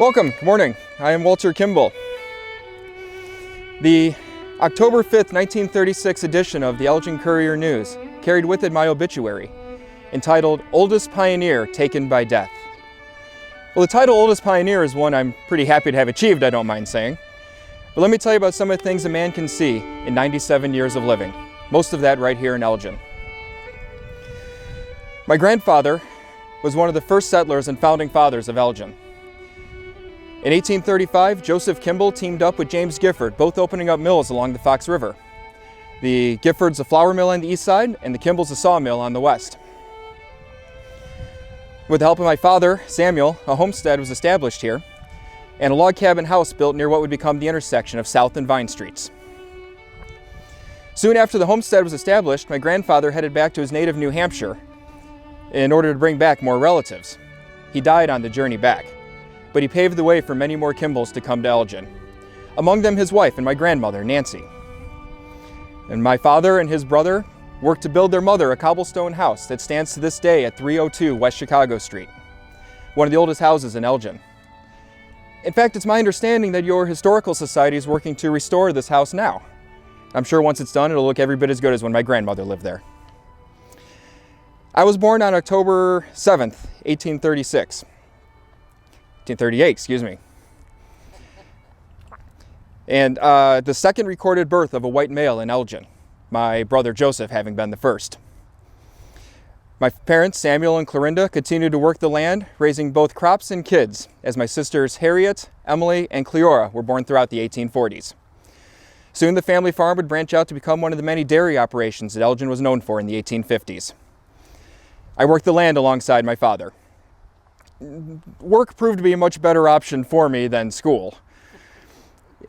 Welcome, good morning. I am Walter Kimball. The October 5th, 1936 edition of the Elgin Courier-News carried with it my obituary, entitled Oldest Pioneer Taken by Death. Well, the title Oldest Pioneer is one I'm pretty happy to have achieved, I don't mind saying. But let me tell you about some of the things a man can see in 97 years of living, most of that right here in Elgin. My grandfather was one of the first settlers and founding fathers of Elgin. In 1835, Joseph Kimball teamed up with James Gifford, both opening up mills along the Fox River. The Gifford's a flour mill on the east side, and the Kimball's a sawmill on the west. With the help of my father, Samuel, a homestead was established here, and a log cabin house built near what would become the intersection of South and Vine Streets. Soon after the homestead was established, my grandfather headed back to his native New Hampshire in order to bring back more relatives. He died on the journey back, but he paved the way for many more Kimballs to come to Elgin, among them his wife and my grandmother, Nancy. And my father and his brother worked to build their mother a cobblestone house that stands to this day at 302 West Chicago Street, one of the oldest houses in Elgin. In fact, it's my understanding that your historical society is working to restore this house now. I'm sure once it's done, it'll look every bit as good as when my grandmother lived there. I was born on October 7th, 1838, excuse me. And the second recorded birth of a white male in Elgin, my brother Joseph having been the first. My parents, Samuel and Clorinda, continued to work the land, raising both crops and kids, as my sisters Harriet, Emily, and Cleora were born throughout the 1840s. Soon the family farm would branch out to become one of the many dairy operations that Elgin was known for in the 1850s. I worked the land alongside my father. Work proved to be a much better option for me than school.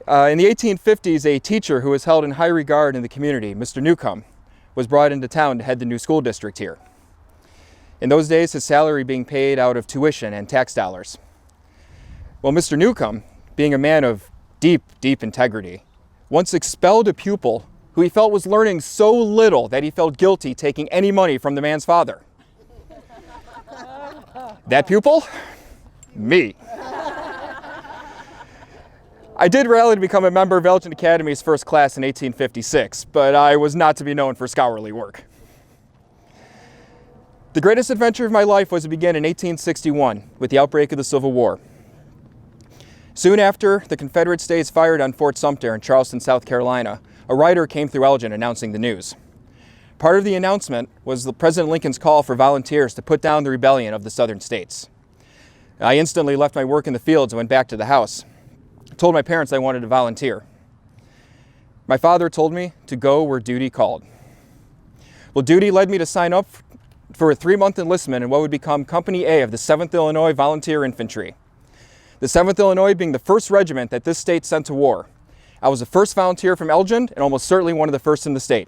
In the 1850s, a teacher who was held in high regard in the community, Mr. Newcomb, was brought into town to head the new school district here. In those days, his salary being paid out of tuition and tax dollars. Well, Mr. Newcomb, being a man of deep integrity, once expelled a pupil who he felt was learning so little that he felt guilty taking any money from the man's father. That pupil? Me. I did rally to become a member of Elgin Academy's first class in 1856, but I was not to be known for scholarly work. The greatest adventure of my life was to begin in 1861 with the outbreak of the Civil War. Soon after, the Confederate States fired on Fort Sumter in Charleston, South Carolina. A rider came through Elgin announcing the news. Part of the announcement was President Lincoln's call for volunteers to put down the rebellion of the southern states. I instantly left my work in the fields and went back to the house. I told my parents I wanted to volunteer. My father told me to go where duty called. Well, duty led me to sign up for a 3-month enlistment in what would become Company A of the 7th Illinois Volunteer Infantry. The 7th Illinois being the first regiment that this state sent to war. I was the first volunteer from Elgin and almost certainly one of the first in the state.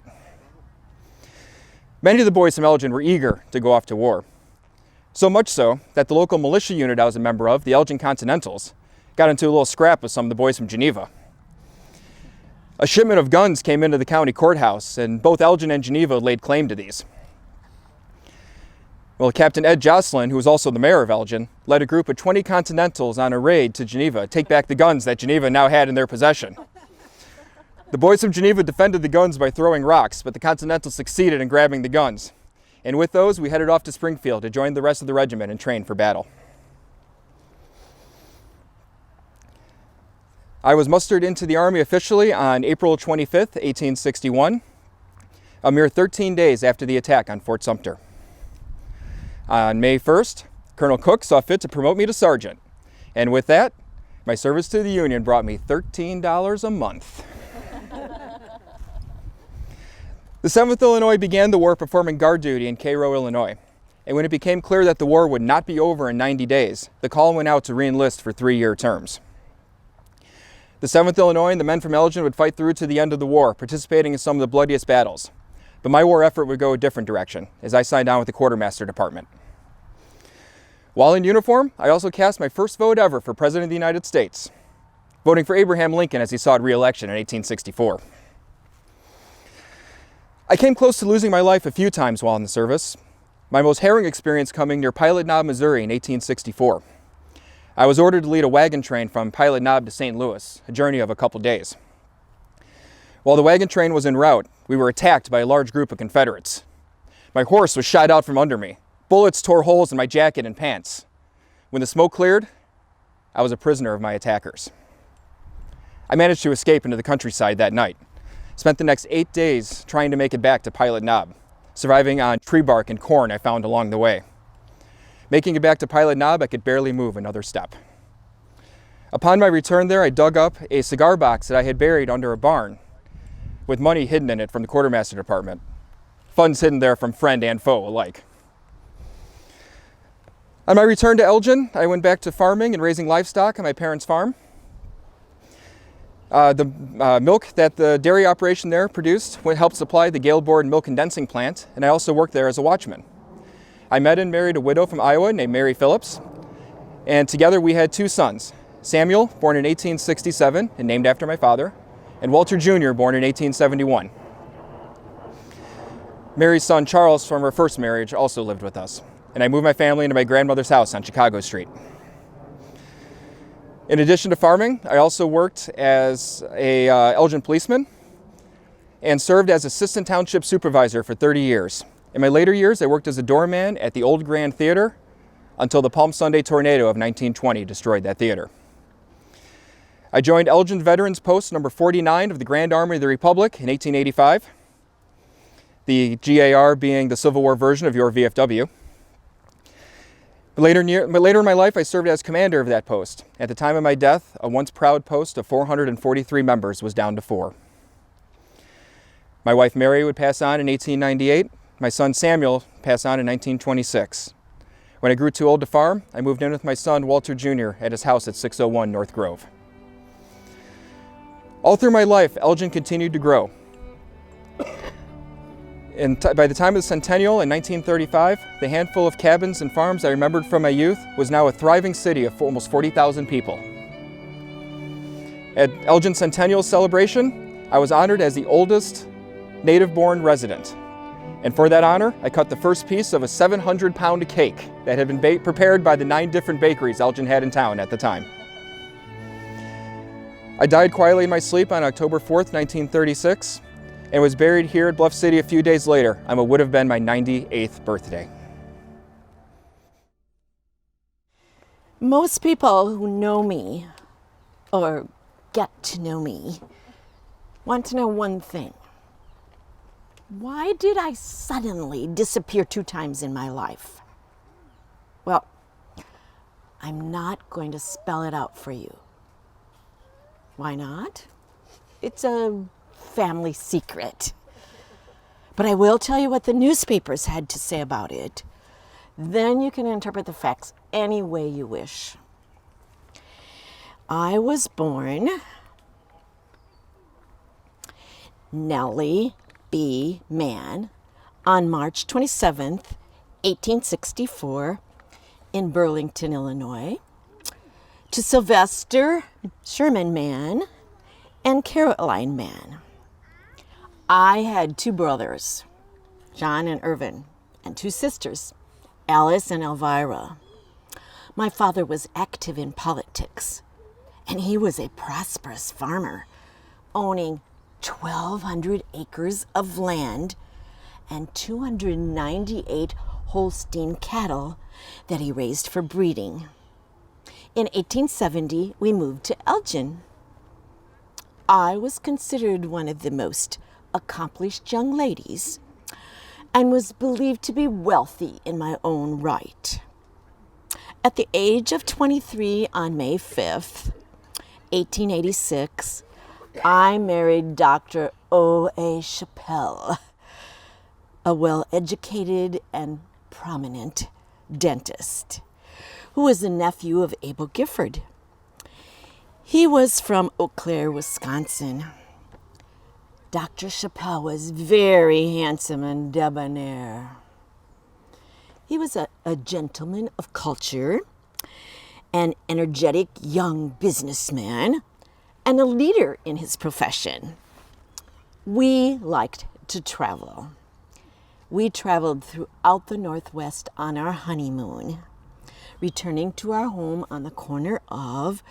Many of the boys from Elgin were eager to go off to war. So much so that the local militia unit I was a member of, the Elgin Continentals, got into a little scrap with some of the boys from Geneva. A shipment of guns came into the county courthouse, and both Elgin and Geneva laid claim to these. Well, Captain Ed Jocelyn, who was also the mayor of Elgin, led a group of 20 Continentals on a raid to Geneva to take back the guns that Geneva now had in their possession. The boys from Geneva defended the guns by throwing rocks, but the Continentals succeeded in grabbing the guns. And with those, we headed off to Springfield to join the rest of the regiment and train for battle. I was mustered into the Army officially on April 25th, 1861, a mere 13 days after the attack on Fort Sumter. On May 1st, Colonel Cook saw fit to promote me to sergeant. And with that, my service to the Union brought me $13 a month. The 7th Illinois began the war performing guard duty in Cairo, Illinois. And when it became clear that the war would not be over in 90 days, the call went out to re-enlist for 3-year terms. The 7th Illinois and the men from Elgin would fight through to the end of the war, participating in some of the bloodiest battles. But my war effort would go a different direction, as I signed on with the Quartermaster Department. While in uniform, I also cast my first vote ever for President of the United States, voting for Abraham Lincoln as he sought re-election in 1864. I came close to losing my life a few times while in the service, my most harrowing experience coming near Pilot Knob, Missouri in 1864. I was ordered to lead a wagon train from Pilot Knob to St. Louis, a journey of a couple days. While the wagon train was en route, we were attacked by a large group of Confederates. My horse was shot out from under me. Bullets tore holes in my jacket and pants. When the smoke cleared, I was a prisoner of my attackers. I managed to escape into the countryside that night. Spent the next 8 days trying to make it back to Pilot Knob, surviving on tree bark and corn I found along the way. Making it back to Pilot Knob, I could barely move another step. Upon my return there, I dug up a cigar box that I had buried under a barn with money hidden in it from the quartermaster department. Funds hidden there from friend and foe alike. On my return to Elgin, I went back to farming and raising livestock on my parents' farm. The milk that the dairy operation there produced helped supply the Gailboard milk condensing plant, and I also worked there as a watchman. I met and married a widow from Iowa named Mary Phillips, and together we had 2 sons, Samuel, born in 1867 and named after my father, and Walter Jr., born in 1871. Mary's son Charles from her first marriage also lived with us, and I moved my family into my grandmother's house on Chicago Street. In addition to farming, I also worked as a Elgin policeman and served as assistant township supervisor for 30 years. In my later years, I worked as a doorman at the Old Grand Theater until the Palm Sunday tornado of 1920 destroyed that theater. I joined Elgin Veterans Post number 49 of the Grand Army of the Republic in 1885, the GAR being the Civil War version of your VFW. Later in my life, I served as commander of that post. At the time of my death, a once proud post of 443 members was down to 4. My wife Mary would pass on in 1898. My son Samuel passed on in 1926. When I grew too old to farm, I moved in with my son Walter Jr. at his house at 601 North Grove. All through my life, Elgin continued to grow. By the time of the centennial in 1935, the handful of cabins and farms I remembered from my youth was now a thriving city of almost 40,000 people. At Elgin Centennial celebration, I was honored as the oldest native-born resident. And for that honor, I cut the first piece of a 700-pound cake that had been prepared by the 9 different bakeries Elgin had in town at the time. I died quietly in my sleep on October 4th, 1936, and was buried here at Bluff City a few days later on what would have been my 98th birthday. Most people who know me, or get to know me, want to know one thing. Why did I suddenly disappear 2 times in my life? Well, I'm not going to spell it out for you. Why not? It's a family secret. But I will tell you what the newspapers had to say about it. Then you can interpret the facts any way you wish. I was born Nellie B. Mann on March 27th, 1864 in Burlington, Illinois, to Sylvester Sherman Mann and Caroline Mann. I had 2 brothers, John and Irvin, and 2 sisters, Alice and Elvira. My father was active in politics, and he was a prosperous farmer, owning 1,200 acres of land and 298 Holstein cattle that he raised for breeding. In 1870, we moved to Elgin. I was considered one of the most accomplished young ladies and was believed to be wealthy in my own right. At the age of 23 on May 5th, 1886, I married Dr. O.A. Chappelle, a well-educated and prominent dentist who was a nephew of Abel Gifford. He was from Eau Claire, Wisconsin. Dr. Chappelle was very handsome and debonair. He was a gentleman of culture, an energetic young businessman, and a leader in his profession. We liked to travel. We traveled throughout the Northwest on our honeymoon, returning to our home on the corner of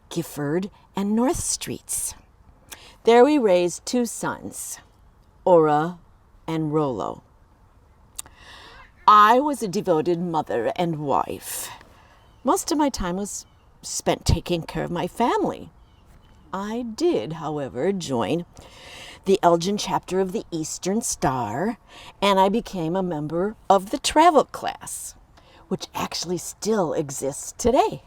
Gifford and North Streets. There we raised 2 sons, Ora and Rollo. I was a devoted mother and wife. Most of my time was spent taking care of my family. I did, however, join the Elgin chapter of the Eastern Star, and I became a member of the travel class, which actually still exists today.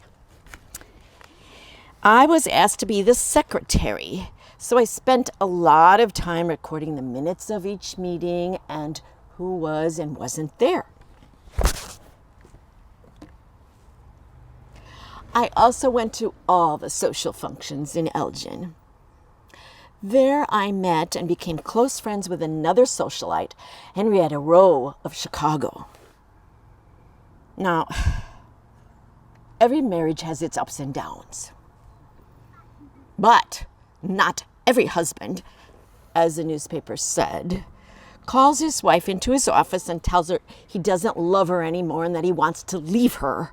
I was asked to be the secretary, so I spent a lot of time recording the minutes of each meeting and who was and wasn't there. I also went to all the social functions in Elgin. There I met and became close friends with another socialite, Henrietta Rowe of Chicago. Now, every marriage has its ups and downs. But not every husband, as the newspaper said, calls his wife into his office and tells her he doesn't love her anymore and that he wants to leave her.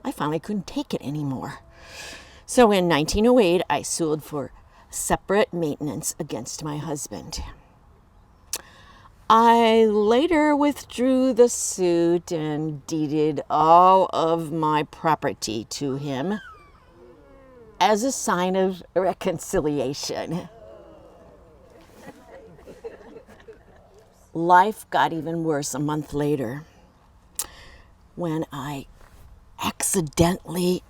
I finally couldn't take it anymore. So in 1908, I sued for separate maintenance against my husband. I later withdrew the suit and deeded all of my property to him as a sign of reconciliation. Life got even worse a month later when I accidentally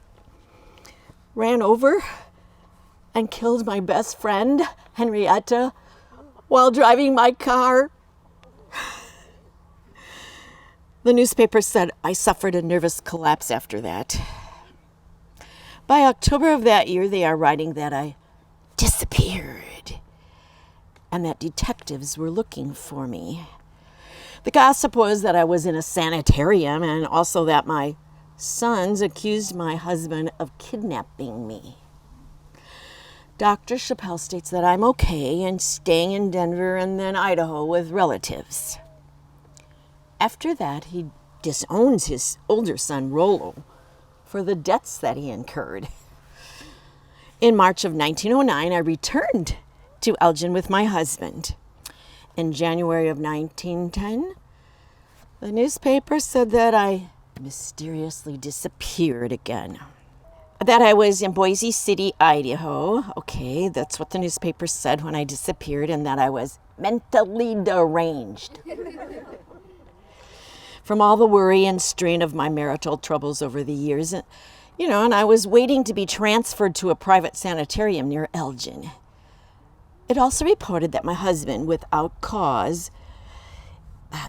ran over and killed my best friend, Henrietta, while driving my car. The newspaper said I suffered a nervous collapse after that. By October of that year, they are writing that I disappeared and that detectives were looking for me. The gossip was that I was in a sanitarium and also that my sons accused my husband of kidnapping me. Dr. Chappelle states that I'm okay and staying in Denver and then Idaho with relatives. After that, he disowns his older son, Rollo, for the debts that he incurred. In March of 1909, I returned to Elgin with my husband. In January of 1910, the newspaper said that I mysteriously disappeared again. That I was in Boise City, Idaho. Okay, that's what the newspaper said when I disappeared, and that I was mentally deranged from all the worry and strain of my marital troubles over the years. And I was waiting to be transferred to a private sanitarium near Elgin. It also reported that my husband, without cause,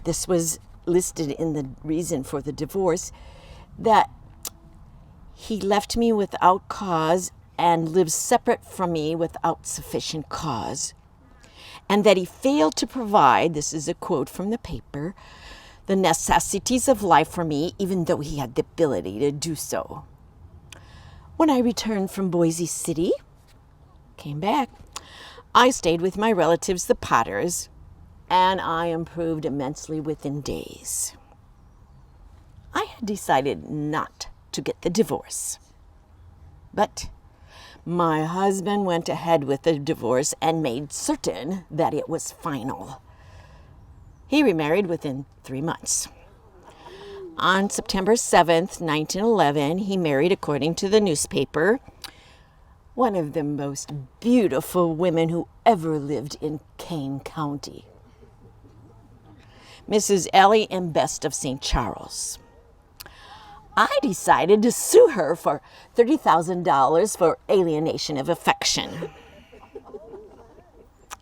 this was listed in the reason for the divorce, that he left me without cause and lives separate from me without sufficient cause, and that he failed to provide, this is a quote from the paper, the necessities of life for me, even though he had the ability to do so. When I returned from Boise City, came back, I stayed with my relatives, the Potters, and I improved immensely within days. I had decided not to get the divorce, but my husband went ahead with the divorce and made certain that it was final. He remarried within 3 months. On September 7th, 1911, he married, according to the newspaper, one of the most beautiful women who ever lived in Kane County, Mrs. Ellie M. Best of St. Charles. I decided to sue her for $30,000 for alienation of affection.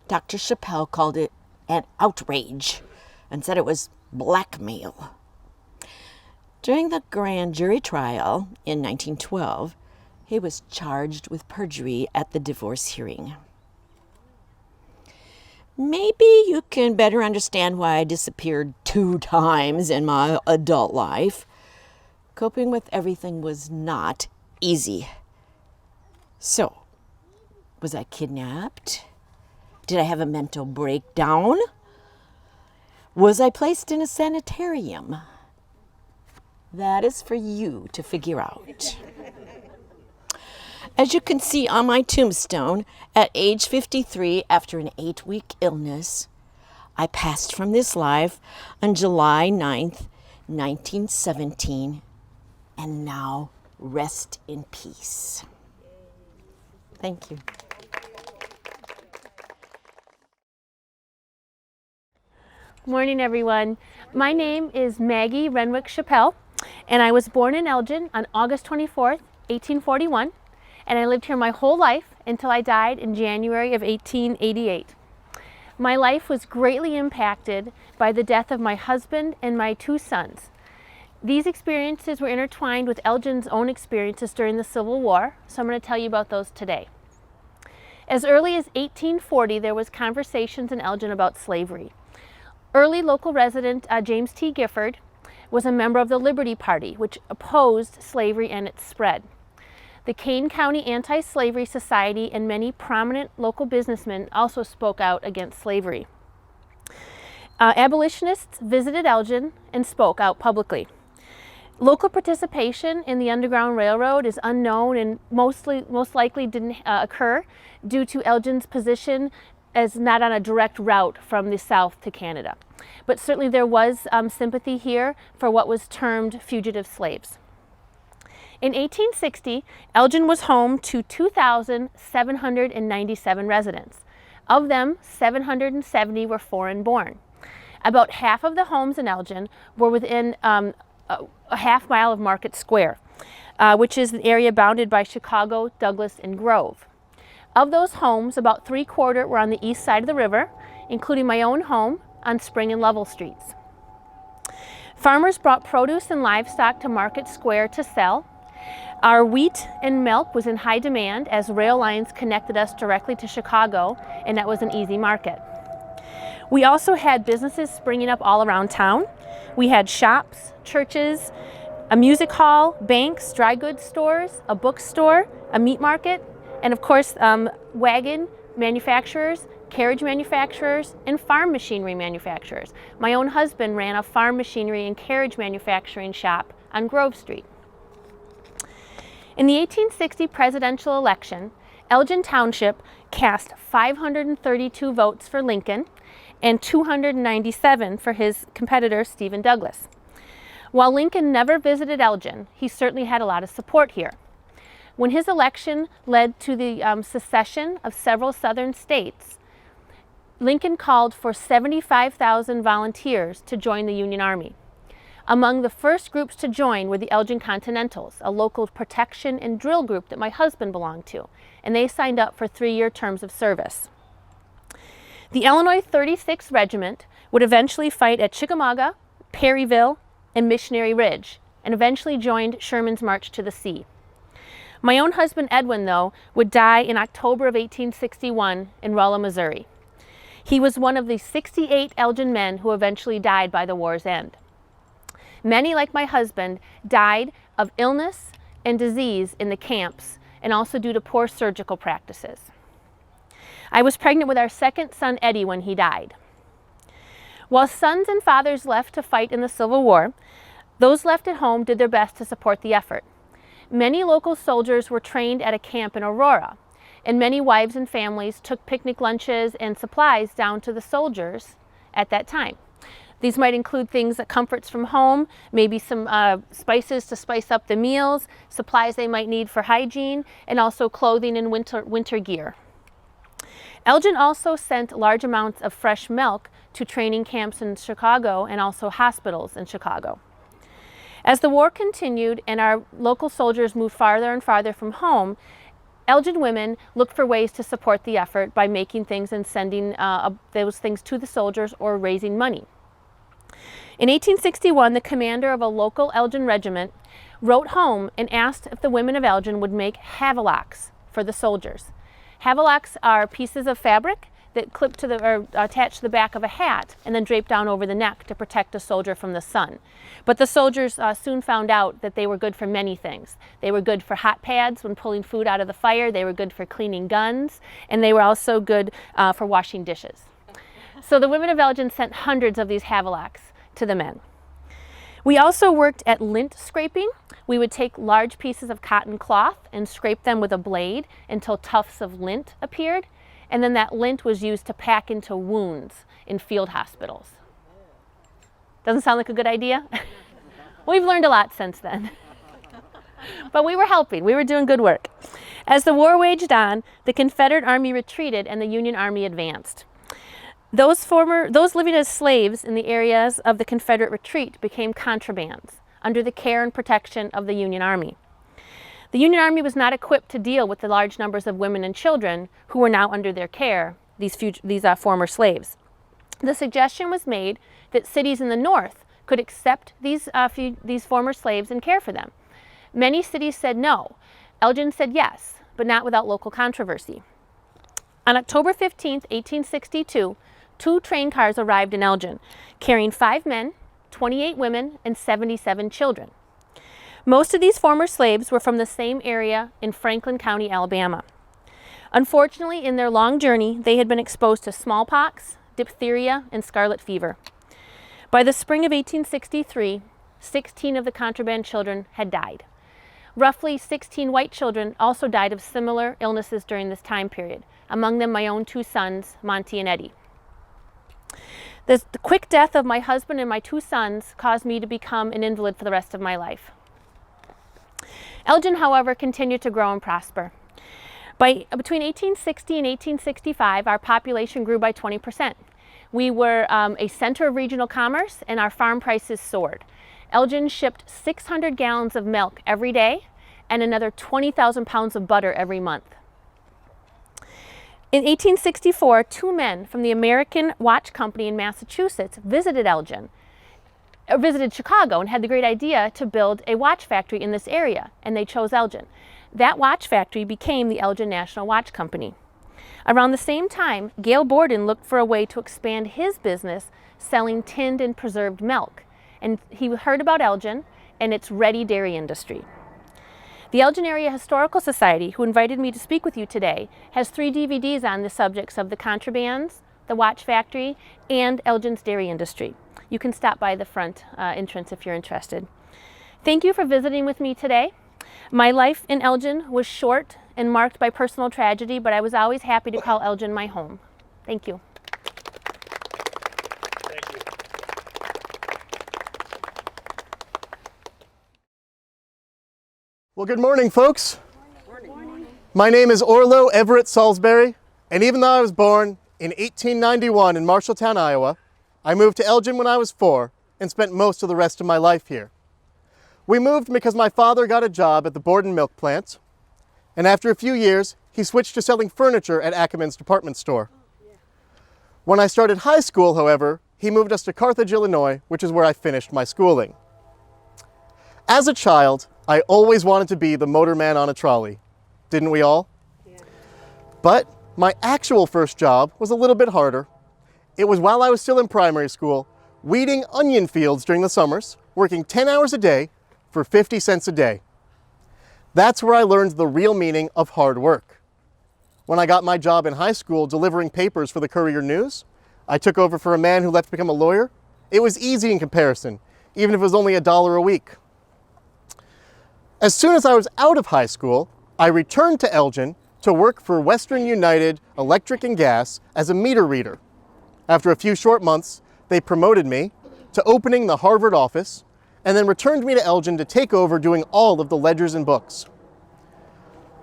Dr. Chappelle called it an outrage and said it was blackmail. During the grand jury trial in 1912, he was charged with perjury at the divorce hearing. Maybe you can better understand why I disappeared 2 times in my adult life. Coping with everything was not easy. So, was I kidnapped? Did I have a mental breakdown? Was I placed in a sanitarium? That is for you to figure out. As you can see on my tombstone, at age 53, after an 8-week illness, I passed from this life on July 9th, 1917, and now rest in peace. Thank you. Morning, everyone. My name is Maggie Renwick Chappelle, and I was born in Elgin on August 24th, 1841, and I lived here my whole life until I died in January of 1888. My life was greatly impacted by the death of my husband and my 2 sons. These experiences were intertwined with Elgin's own experiences during the Civil War, so I'm going to tell you about those today. As early as 1840, there was conversations in Elgin about slavery. Early local resident James T. Gifford was a member of the Liberty Party, which opposed slavery and its spread. The Kane County Anti-Slavery Society and many prominent local businessmen also spoke out against slavery. Abolitionists visited Elgin and spoke out publicly. Local participation in the Underground Railroad is unknown and most likely didn't occur due to Elgin's position as not on a direct route from the South to Canada. But certainly there was sympathy here for what was termed fugitive slaves. In 1860, Elgin was home to 2,797 residents. Of them, 770 were foreign-born. About half of the homes in Elgin were within a half mile of Market Square, which is an area bounded by Chicago, Douglas, and Grove. Of those homes, about 3/4 were on the east side of the river, including my own home on Spring and Lovell Streets. Farmers brought produce and livestock to Market Square to sell. Our wheat and milk was in high demand as rail lines connected us directly to Chicago, and that was an easy market. We also had businesses springing up all around town. We had shops, churches, a music hall, banks, dry goods stores, a bookstore, a meat market, and of course, wagon manufacturers, carriage manufacturers, and farm machinery manufacturers. My own husband ran a farm machinery and carriage manufacturing shop on Grove Street. In the 1860 presidential election, Elgin Township cast 532 votes for Lincoln and 297 for his competitor, Stephen Douglas. While Lincoln never visited Elgin, he certainly had a lot of support here. When his election led to the secession of several southern states, Lincoln called for 75,000 volunteers to join the Union Army. Among the first groups to join were the Elgin Continentals, a local protection and drill group that my husband belonged to, and they signed up for 3-year terms of service. The Illinois 36th Regiment would eventually fight at Chickamauga, Perryville, and Missionary Ridge, and eventually joined Sherman's March to the Sea. My own husband, Edwin, though, would die in October of 1861 in Rolla, Missouri. He was one of the 68 Elgin men who eventually died by the war's end. Many, like my husband, died of illness and disease in the camps and also due to poor surgical practices. I was pregnant with our second son, Eddie, when he died. While sons and fathers left to fight in the Civil War, those left at home did their best to support the effort. Many local soldiers were trained at a camp in Aurora, and many wives and families took picnic lunches and supplies down to the soldiers at that time. These might include things like comforts from home, maybe some spices to spice up the meals, supplies they might need for hygiene, and also clothing and winter gear. Elgin also sent large amounts of fresh milk to training camps in Chicago and also hospitals in Chicago. As the war continued and our local soldiers moved farther and farther from home, Elgin women looked for ways to support the effort by making things and sending those things to the soldiers or raising money. In 1861, the commander of a local Elgin regiment wrote home and asked if the women of Elgin would make havelocks for the soldiers. Havelocks are pieces of fabric that clip to or attach to the back of a hat and then drape down over the neck to protect a soldier from the sun. But the soldiers soon found out that they were good for many things. They were good for hot pads when pulling food out of the fire, they were good for cleaning guns, and they were also good for washing dishes. So the women of Elgin sent hundreds of these havelocks to the men. We also worked at lint scraping. We would take large pieces of cotton cloth and scrape them with a blade until tufts of lint appeared, and then that lint was used to pack into wounds in field hospitals. Doesn't sound like a good idea? We've learned a lot since then. But we were helping, we were doing good work. As the war waged on, the Confederate Army retreated and the Union Army advanced. Those living as slaves in the areas of the Confederate retreat became contrabands under the care and protection of the Union Army. The Union Army was not equipped to deal with the large numbers of women and children who were now under their care, these former slaves. The suggestion was made that cities in the North could accept these former slaves and care for them. Many cities said no. Elgin said yes, but not without local controversy. On October 15, 1862, 2 train cars arrived in Elgin, carrying 5 men, 28 women, and 77 children. Most of these former slaves were from the same area in Franklin County, Alabama. Unfortunately, in their long journey, they had been exposed to smallpox, diphtheria, and scarlet fever. By the spring of 1863, 16 of the contraband children had died. Roughly 16 white children also died of similar illnesses during this time period, among them my own 2 sons, Monty and Eddie. The quick death of my husband and my 2 sons caused me to become an invalid for the rest of my life. Elgin, however, continued to grow and prosper. Between 1860 and 1865, our population grew by 20%. We were a center of regional commerce, and our farm prices soared. Elgin shipped 600 gallons of milk every day and another 20,000 pounds of butter every month. In 1864, 2 men from the American Watch Company in Massachusetts visited Chicago and had the great idea to build a watch factory in this area, and they chose Elgin. That watch factory became the Elgin National Watch Company. Around the same time, Gail Borden looked for a way to expand his business selling tinned and preserved milk, and he heard about Elgin and its ready dairy industry. The Elgin Area Historical Society, who invited me to speak with you today, has 3 DVDs on the subjects of the contrabands, the watch factory, and Elgin's dairy industry. You can stop by the front entrance if you're interested. Thank you for visiting with me today. My life in Elgin was short and marked by personal tragedy, but I was always happy to call Elgin my home. Thank you. Well, good morning, folks. Good morning. My name is Orlo Everett Salisbury, and even though I was born in 1891 in Marshalltown, Iowa, I moved to Elgin when I was 4 and spent most of the rest of my life here. We moved because my father got a job at the Borden milk plant, and after a few years, he switched to selling furniture at Ackerman's department store. When I started high school, however, he moved us to Carthage, Illinois, which is where I finished my schooling. As a child, I always wanted to be the motorman on a trolley. Didn't we all? Yeah. But my actual first job was a little bit harder. It was while I was still in primary school, weeding onion fields during the summers, working 10 hours a day for 50 cents a day. That's where I learned the real meaning of hard work. When I got my job in high school delivering papers for the Courier News, I took over for a man who left to become a lawyer. It was easy in comparison, even if it was only $1 a week. As soon as I was out of high school, I returned to Elgin to work for Western United Electric and Gas as a meter reader. After a few short months, they promoted me to opening the Harvard office and then returned me to Elgin to take over doing all of the ledgers and books.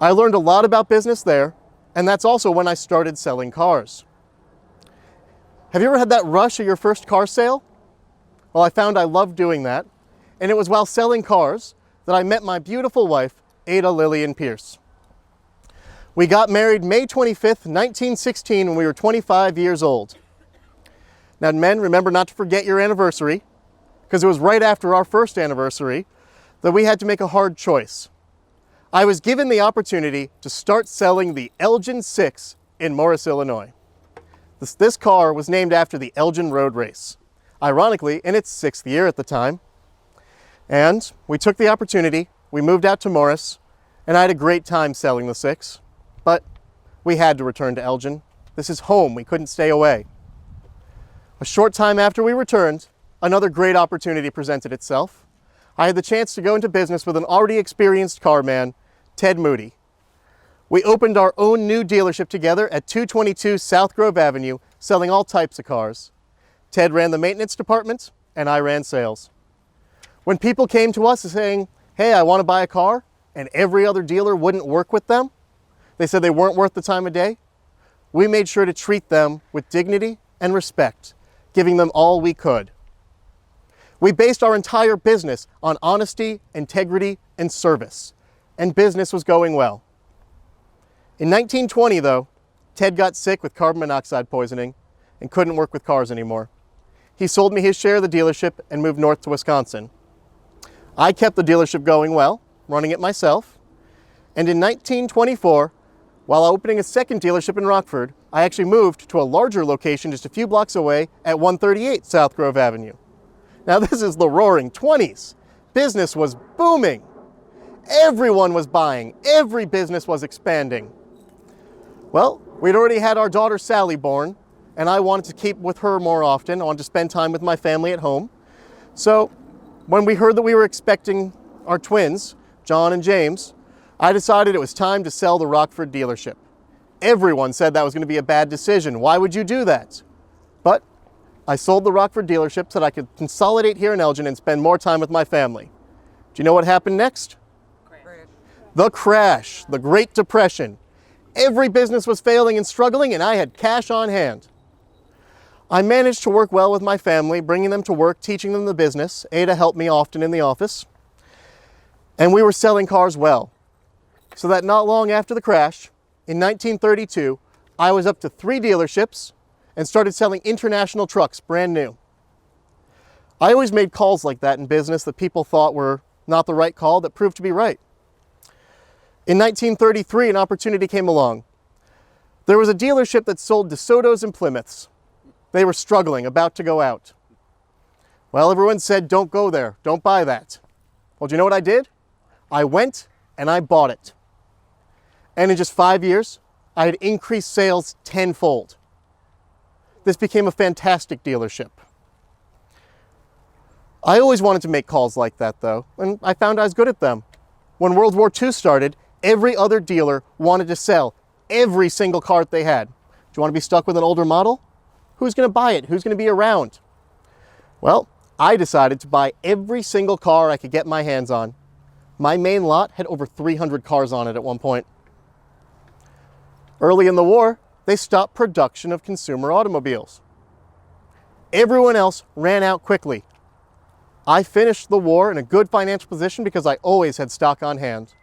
I learned a lot about business there, and that's also when I started selling cars. Have you ever had that rush at your first car sale? Well, I found I loved doing that, and it was while selling cars that I met my beautiful wife, Ada Lillian Pierce. We got married May 25th, 1916 when we were 25 years old. Now men, remember not to forget your anniversary, because it was right after our first anniversary that we had to make a hard choice. I was given the opportunity to start selling the Elgin 6 in Morris, Illinois. This car was named after the Elgin Road Race, ironically in its 6th year at the time. And we took the opportunity, we moved out to Morris, and I had a great time selling the 6, but we had to return to Elgin. This is home, we couldn't stay away. A short time after we returned, another great opportunity presented itself. I had the chance to go into business with an already experienced car man, Ted Moody. We opened our own new dealership together at 222 South Grove Avenue, selling all types of cars. Ted ran the maintenance department, and I ran sales. When people came to us saying, hey, I want to buy a car, and every other dealer wouldn't work with them, they said they weren't worth the time of day, we made sure to treat them with dignity and respect, giving them all we could. We based our entire business on honesty, integrity, and service, and business was going well. In 1920, though, Ted got sick with carbon monoxide poisoning and couldn't work with cars anymore. He sold me his share of the dealership and moved north to Wisconsin. I kept the dealership going well, running it myself, and in 1924, while opening a second dealership in Rockford, I actually moved to a larger location just a few blocks away at 138 South Grove Avenue. Now this is the roaring 20s. Business was booming. Everyone was buying. Every business was expanding. Well, we'd already had our daughter Sally born, and I wanted to keep with her more often. I wanted to spend time with my family at home. So when we heard that we were expecting our twins, John and James, I decided it was time to sell the Rockford dealership. Everyone said that was going to be a bad decision. Why would you do that? But I sold the Rockford dealership so that I could consolidate here in Elgin and spend more time with my family. Do you know what happened next? The crash, the Great Depression. Every business was failing and struggling, and I had cash on hand. I managed to work well with my family, bringing them to work, teaching them the business. Ada helped me often in the office. And we were selling cars well. So that not long after the crash, in 1932, I was up to 3 dealerships and started selling international trucks, brand new. I always made calls like that in business that people thought were not the right call that proved to be right. In 1933, an opportunity came along. There was a dealership that sold DeSoto's and Plymouths. They were struggling, about to go out. Well, everyone said, don't go there, don't buy that. Well, do you know what I did? I went and I bought it. And in just 5 years, I had increased sales tenfold. This became a fantastic dealership. I always wanted to make calls like that though, and I found I was good at them. When World War II started, every other dealer wanted to sell every single car that they had. Do you want to be stuck with an older model? Who's going to buy it? Who's going to be around? Well, I decided to buy every single car I could get my hands on. My main lot had over 300 cars on it at one point. Early in the war, they stopped production of consumer automobiles. Everyone else ran out quickly. I finished the war in a good financial position because I always had stock on hand.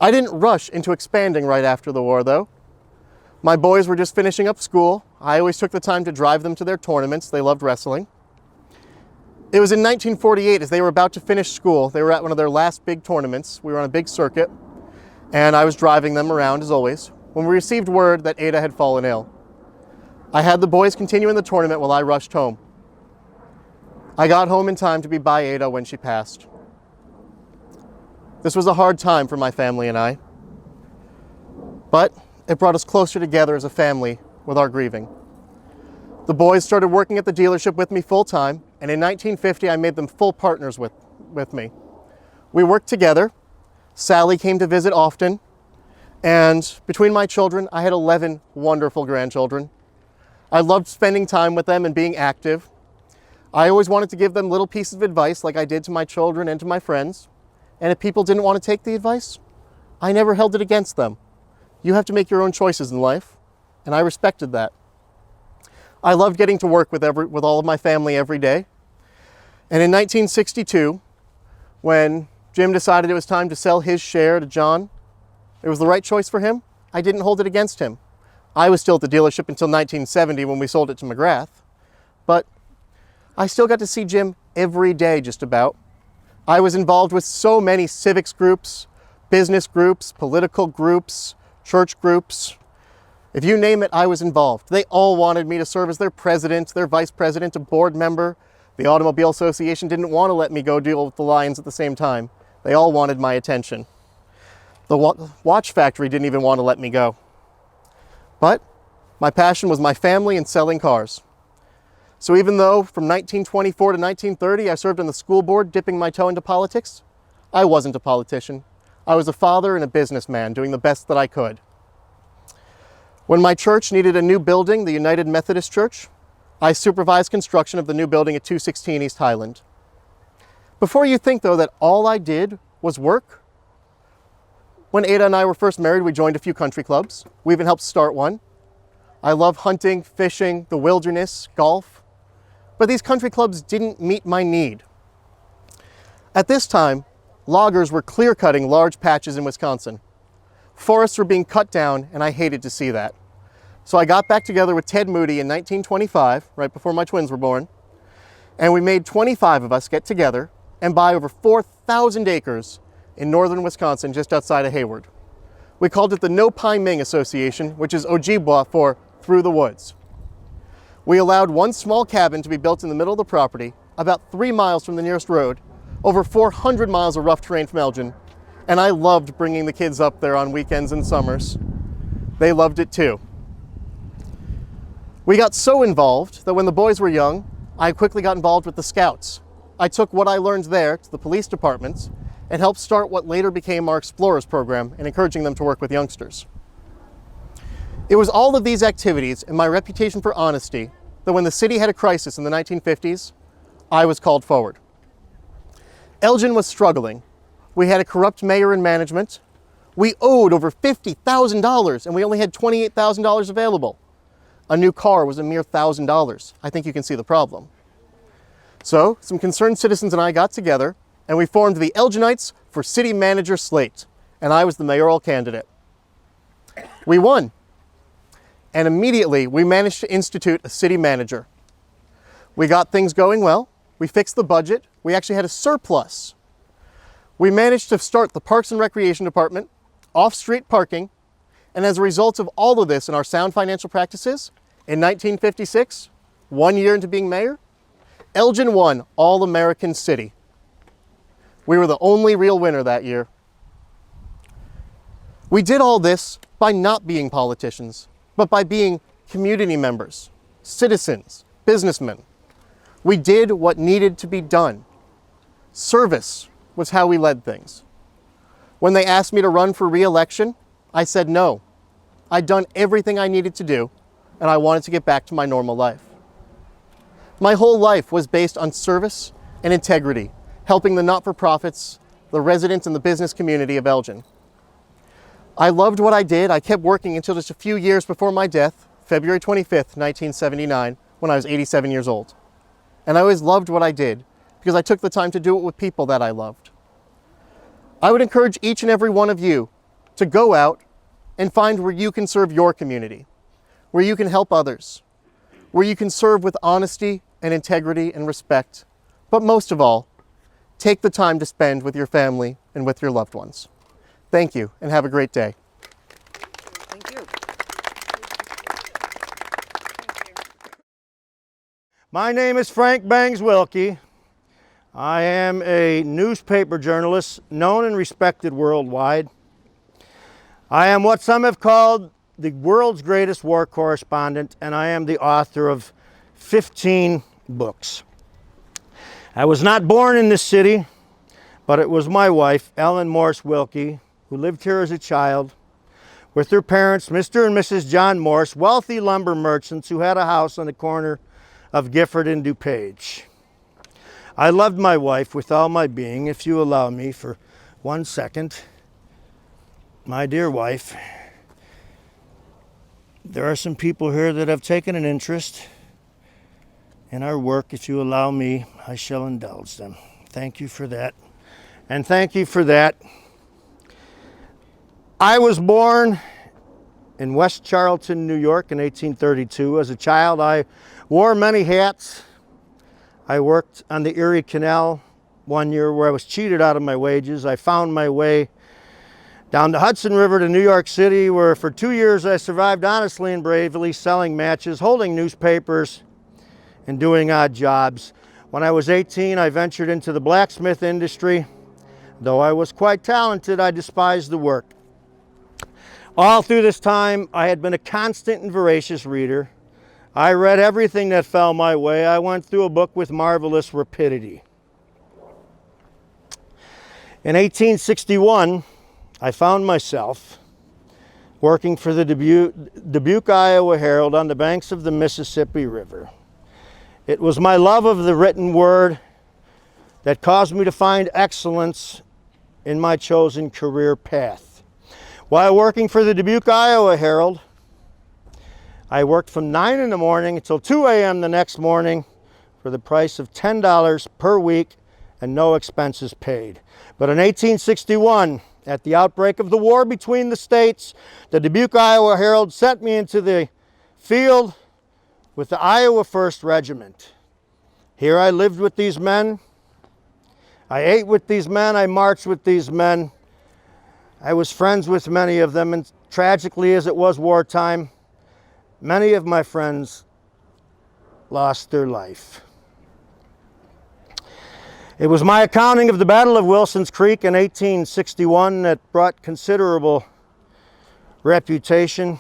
I didn't rush into expanding right after the war though. My boys were just finishing up school. I always took the time to drive them to their tournaments. They loved wrestling. It was in 1948, as they were about to finish school. They were at one of their last big tournaments. We were on a big circuit, and I was driving them around as always, when we received word that Ada had fallen ill. I had the boys continue in the tournament while I rushed home. I got home in time to be by Ada when she passed. This was a hard time for my family and I, but it brought us closer together as a family with our grieving. The boys started working at the dealership with me full time, and in 1950 I made them full partners with me. We worked together. Sally came to visit often, and between my children, I had 11 wonderful grandchildren. I loved spending time with them and being active. I always wanted to give them little pieces of advice like I did to my children and to my friends. And if people didn't want to take the advice, I never held it against them. You have to make your own choices in life, and I respected that. I loved getting to work with all of my family every day. And in 1962, when Jim decided it was time to sell his share to John, it was the right choice for him. I didn't hold it against him. I was still at the dealership until 1970 when we sold it to McGrath, but I still got to see Jim every day just about. I was involved with so many civics groups, business groups, political groups, church groups. If you name it, I was involved. They all wanted me to serve as their president, their vice president, a board member. The Automobile Association didn't want to let me go deal with the Lions at the same time. They all wanted my attention. The watch factory didn't even want to let me go. But my passion was my family and selling cars. So even though from 1924 to 1930 I served on the school board dipping my toe into politics, I wasn't a politician. I was a father and a businessman doing the best that I could. When my church needed a new building, the United Methodist Church, I supervised construction of the new building at 216 East Highland. Before you think though that all I did was work, when Ada and I were first married, we joined a few country clubs. We even helped start one. I love hunting, fishing, the wilderness, golf, but these country clubs didn't meet my need. At this time, loggers were clear-cutting large patches in Wisconsin. Forests were being cut down, and I hated to see that. So I got back together with Ted Moody in 1925, right before my twins were born, and we made 25 of us get together and buy over 4,000 acres in northern Wisconsin, just outside of Hayward. We called it the No Pine Ming Association, which is Ojibwa for Through the Woods. We allowed one small cabin to be built in the middle of the property, about 3 miles from the nearest road, over 400 miles of rough terrain from Elgin, and I loved bringing the kids up there on weekends and summers. They loved it too. We got so involved that when the boys were young, I quickly got involved with the Scouts. I took what I learned there to the police departments and helped start what later became our Explorers program and encouraging them to work with youngsters. It was all of these activities and my reputation for honesty that when the city had a crisis in the 1950s, I was called forward. Elgin was struggling. We had a corrupt mayor and management. We owed over $50,000 and we only had $28,000 available. A new car was a mere $1,000. I think you can see the problem. So some concerned citizens and I got together and we formed the Elginites for City Manager slate, and I was the mayoral candidate. We won, and immediately we managed to institute a city manager. We got things going well, we fixed the budget, we actually had a surplus. We managed to start the Parks and Recreation Department, off-street parking, and as a result of all of this and our sound financial practices, in 1956, 1 year into being mayor, Elgin won All-American City. We were the only real winner that year. We did all this by not being politicians, but by being community members, citizens, businessmen. We did what needed to be done. Service was how we led things. When they asked me to run for re-election, I said no. I'd done everything I needed to do, and I wanted to get back to my normal life. My whole life was based on service and integrity, helping the not-for-profits, the residents, and the business community of Elgin. I loved what I did. I kept working until just a few years before my death, February 25th, 1979, when I was 87 years old. And I always loved what I did because I took the time to do it with people that I loved. I would encourage each and every one of you to go out and find where you can serve your community, where you can help others, where you can serve with honesty and integrity and respect, but most of all, take the time to spend with your family and with your loved ones. Thank you, and have a great day. Thank you. My name is Frank Bangs Wilkie. I am a newspaper journalist known and respected worldwide. I am what some have called the world's greatest war correspondent, and I am the author of 15 books. I was not born in this city, but it was my wife, Ellen Morse Wilkie, who lived here as a child with her parents, Mr. and Mrs. John Morse, wealthy lumber merchants who had a house on the corner of Gifford and DuPage. I loved my wife with all my being. If you allow me for 1 second. My dear wife, there are some people here that have taken an interest in our work. If you allow me, I shall indulge them. Thank you for that. And thank you for that. I was born in West Charlton, New York in 1832. As a child, I wore many hats. I worked on the Erie Canal one year where I was cheated out of my wages. I found my way down the Hudson River to New York City, where for 2 years I survived honestly and bravely, selling matches, holding newspapers, and doing odd jobs. When I was 18, I ventured into the blacksmith industry. Though I was quite talented, I despised the work. All through this time, I had been a constant and voracious reader. I read everything that fell my way. I went through a book with marvelous rapidity. In 1861, I found myself working for the Dubuque, Iowa Herald on the banks of the Mississippi River. It was my love of the written word that caused me to find excellence in my chosen career path. While working for the Dubuque, Iowa Herald, I worked from 9 in the morning until 2 a.m. the next morning for the price of $10 per week and no expenses paid. But in 1861, at the outbreak of the war between the states, the Dubuque, Iowa Herald sent me into the field with the Iowa 1st Regiment. Here I lived with these men. I ate with these men. I marched with these men. I was friends with many of them, and tragically, as it was wartime, many of my friends lost their life. It was my accounting of the Battle of Wilson's Creek in 1861 that brought considerable reputation.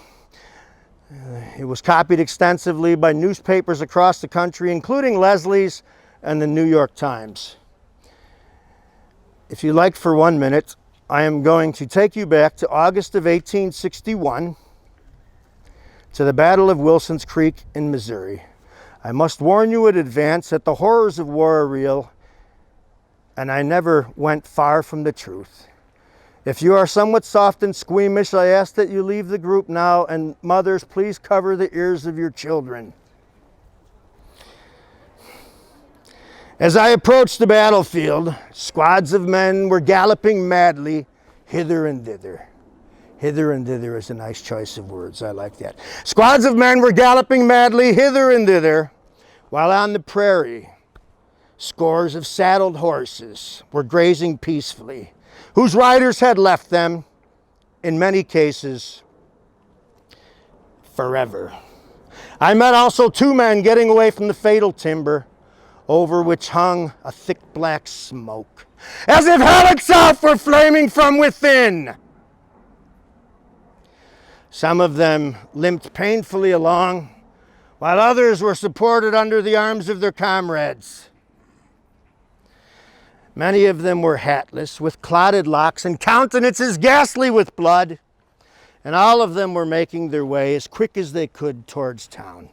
It was copied extensively by newspapers across the country, including Leslie's and the New York Times. If you like, for 1 minute, I am going to take you back to August of 1861 to the Battle of Wilson's Creek in Missouri. I must warn you in advance that the horrors of war are real, and I never went far from the truth. If you are somewhat soft and squeamish, I ask that you leave the group now, and mothers, please cover the ears of your children. As I approached the battlefield, squads of men were galloping madly hither and thither. Hither and thither is a nice choice of words. I like that. Squads of men were galloping madly hither and thither, while on the prairie, scores of saddled horses were grazing peacefully, whose riders had left them, in many cases, forever. I met also 2 men getting away from the fatal timber, over which hung a thick black smoke, as if hell itself were flaming from within. Some of them limped painfully along, while others were supported under the arms of their comrades. Many of them were hatless, with clotted locks and countenances ghastly with blood, and all of them were making their way as quick as they could towards town.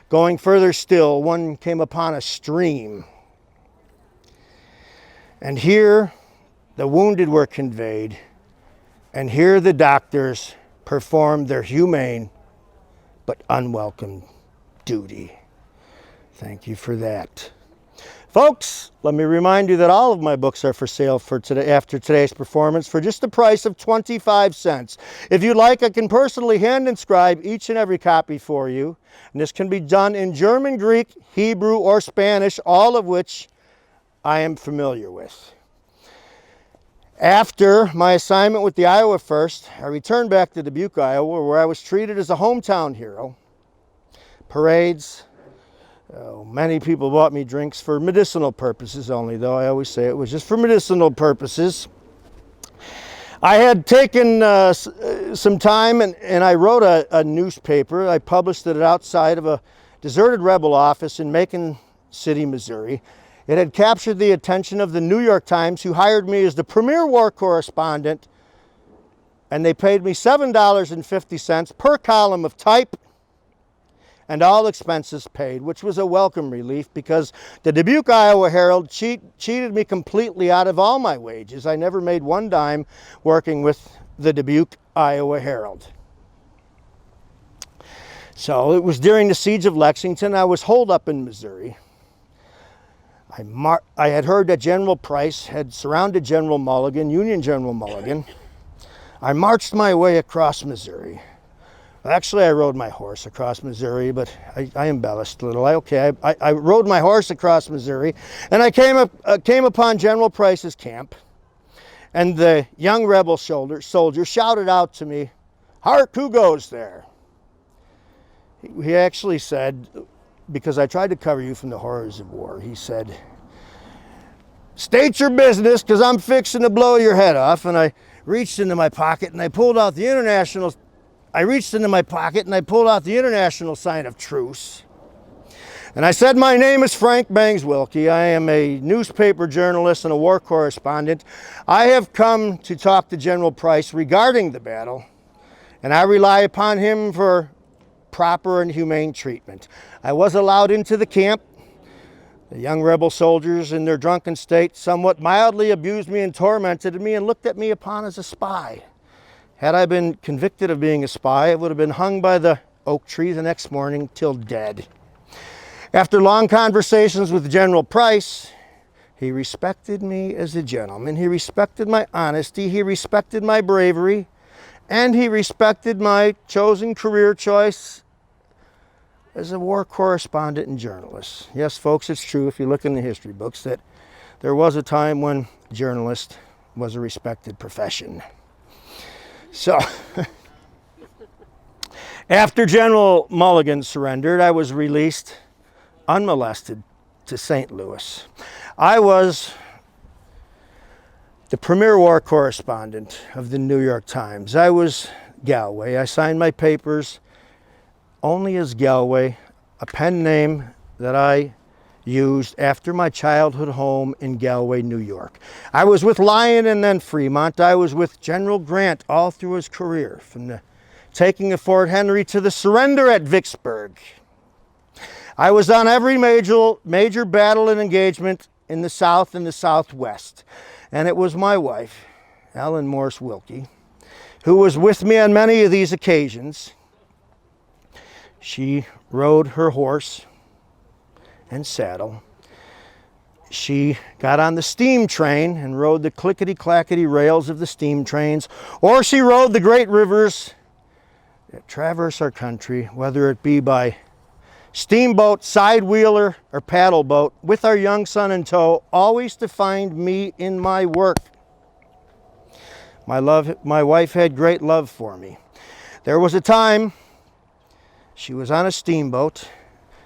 Going further still, one came upon a stream, and here the wounded were conveyed, and here the doctors performed their humane but unwelcome duty. Thank you for that. Folks, let me remind you that all of my books are for sale for today, after today's performance, for just the price of 25 cents. If you'd like, I can personally hand inscribe each and every copy for you. And this can be done in German, Greek, Hebrew, or Spanish, all of which I am familiar with. After my assignment with the Iowa 1st, I returned back to Dubuque, Iowa, where I was treated as a hometown hero. Parades. Many people bought me drinks for medicinal purposes only, though I always say it was just for medicinal purposes. I had taken some time and I wrote a newspaper. I published it outside of a deserted rebel office in Macon City, Missouri. It had captured the attention of the New York Times, who hired me as the premier war correspondent, and they paid me $7.50 per column of type, and all expenses paid, which was a welcome relief because the Dubuque, Iowa Herald cheated me completely out of all my wages. I never made one dime working with the Dubuque, Iowa Herald. So it was during the siege of Lexington. I was holed up in Missouri. I had heard that General Price had surrounded General Mulligan, Union General Mulligan. I marched my way across Missouri. Actually, I rode my horse across Missouri, but I embellished a little. I rode my horse across Missouri, and I came upon General Price's camp, and the young rebel soldier shouted out to me, "Hark, who goes there?" He actually said, because I tried to cover you from the horrors of war, he said, "State your business, because I'm fixing to blow your head off." And I reached into my pocket and I pulled out the international sign of truce. And I said, my name is Frank Bangs Wilkie. I am a newspaper journalist and a war correspondent. I have come to talk to General Price regarding the battle, and I rely upon him for proper and humane treatment. I was allowed into the camp. The young rebel soldiers in their drunken state somewhat mildly abused me and tormented me and looked at me upon as a spy. Had I been convicted of being a spy, I would have been hung by the oak tree the next morning till dead. After long conversations with General Price, he respected me as a gentleman. He respected my honesty. He respected my bravery. And he respected my chosen career choice as a war correspondent and journalist. Yes, folks, it's true if you look in the history books that there was a time when journalist was a respected profession. So, after General Mulligan surrendered, I was released unmolested to St. Louis. I was the premier war correspondent of the New York Times. I was Galway. I signed my papers only as Galway, a pen name that I used after my childhood home in Galway, New York. I was with Lyon and then Fremont. I was with General Grant all through his career, from the taking of Fort Henry to the surrender at Vicksburg. I was on every major battle and engagement in the South and the Southwest. And it was my wife, Ellen Morse Wilkie, who was with me on many of these occasions. She rode her horse and saddle. She got on the steam train and rode the clickety-clackety rails of the steam trains, or she rode the great rivers that traverse our country, whether it be by steamboat, side-wheeler, or paddle boat, with our young son in tow, always to find me in my work. My wife had great love for me. There was a time she was on a steamboat.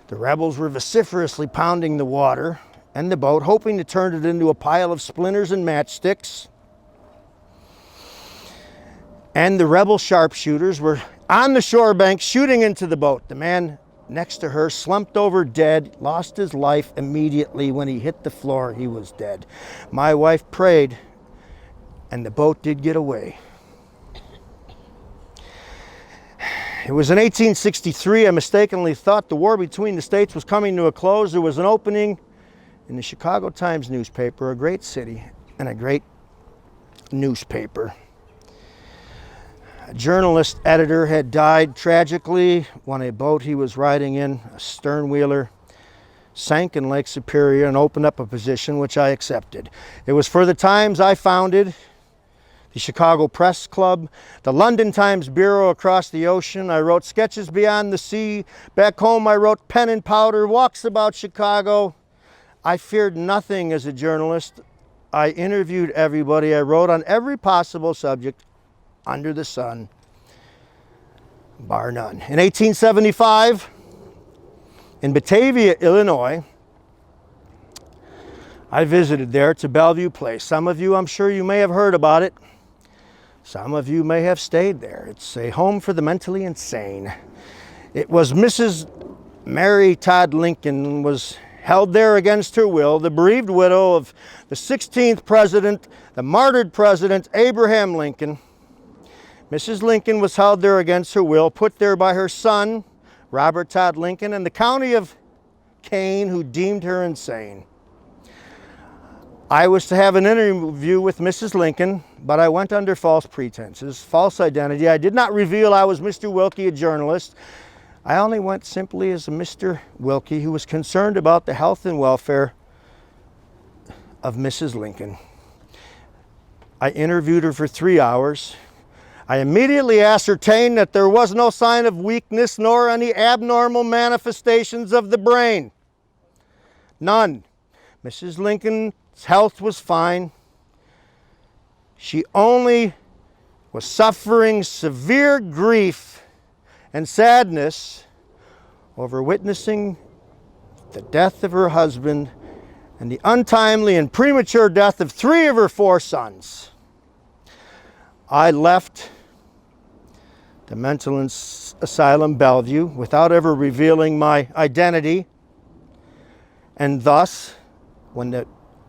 The rebels were vociferously pounding the water and the boat, hoping to turn it into a pile of splinters and matchsticks. And the rebel sharpshooters were on the shore bank shooting into the boat. The man next to her slumped over dead, lost his life immediately. When he hit the floor, he was dead. My wife prayed, and the boat did get away. It was in 1863. I mistakenly thought the war between the states was coming to a close. There was an opening in the Chicago Times newspaper, a great city and a great newspaper. A journalist editor had died tragically when a boat he was riding in, a sternwheeler, sank in Lake Superior and opened up a position which I accepted. It was for the Times I founded, the Chicago Press Club, the London Times Bureau across the ocean. I wrote sketches beyond the sea. Back home I wrote pen and powder, walks about Chicago. I feared nothing as a journalist. I interviewed everybody. I wrote on every possible subject under the sun, bar none. In 1875, in Batavia, Illinois, I visited there to Bellevue Place. Some of you, I'm sure you may have heard about it. Some of you may have stayed there. It's a home for the mentally insane. It was Mrs. Mary Todd Lincoln was held there against her will, the bereaved widow of the 16th president, the martyred president, Abraham Lincoln. Mrs. Lincoln was held there against her will, put there by her son, Robert Todd Lincoln, and the county of Kane, who deemed her insane. I was to have an interview with Mrs. Lincoln, but I went under false pretenses, false identity. I did not reveal I was Mr. Wilkie, a journalist. I only went simply as a Mr. Wilkie who was concerned about the health and welfare of Mrs. Lincoln. I interviewed her for 3 hours. I immediately ascertained that there was no sign of weakness nor any abnormal manifestations of the brain. None. Mrs. Lincoln's health was fine. She only was suffering severe grief and sadness over witnessing the death of her husband and the untimely and premature death of 3 of her 4 sons. I left the mental asylum Bellevue without ever revealing my identity. And thus, when the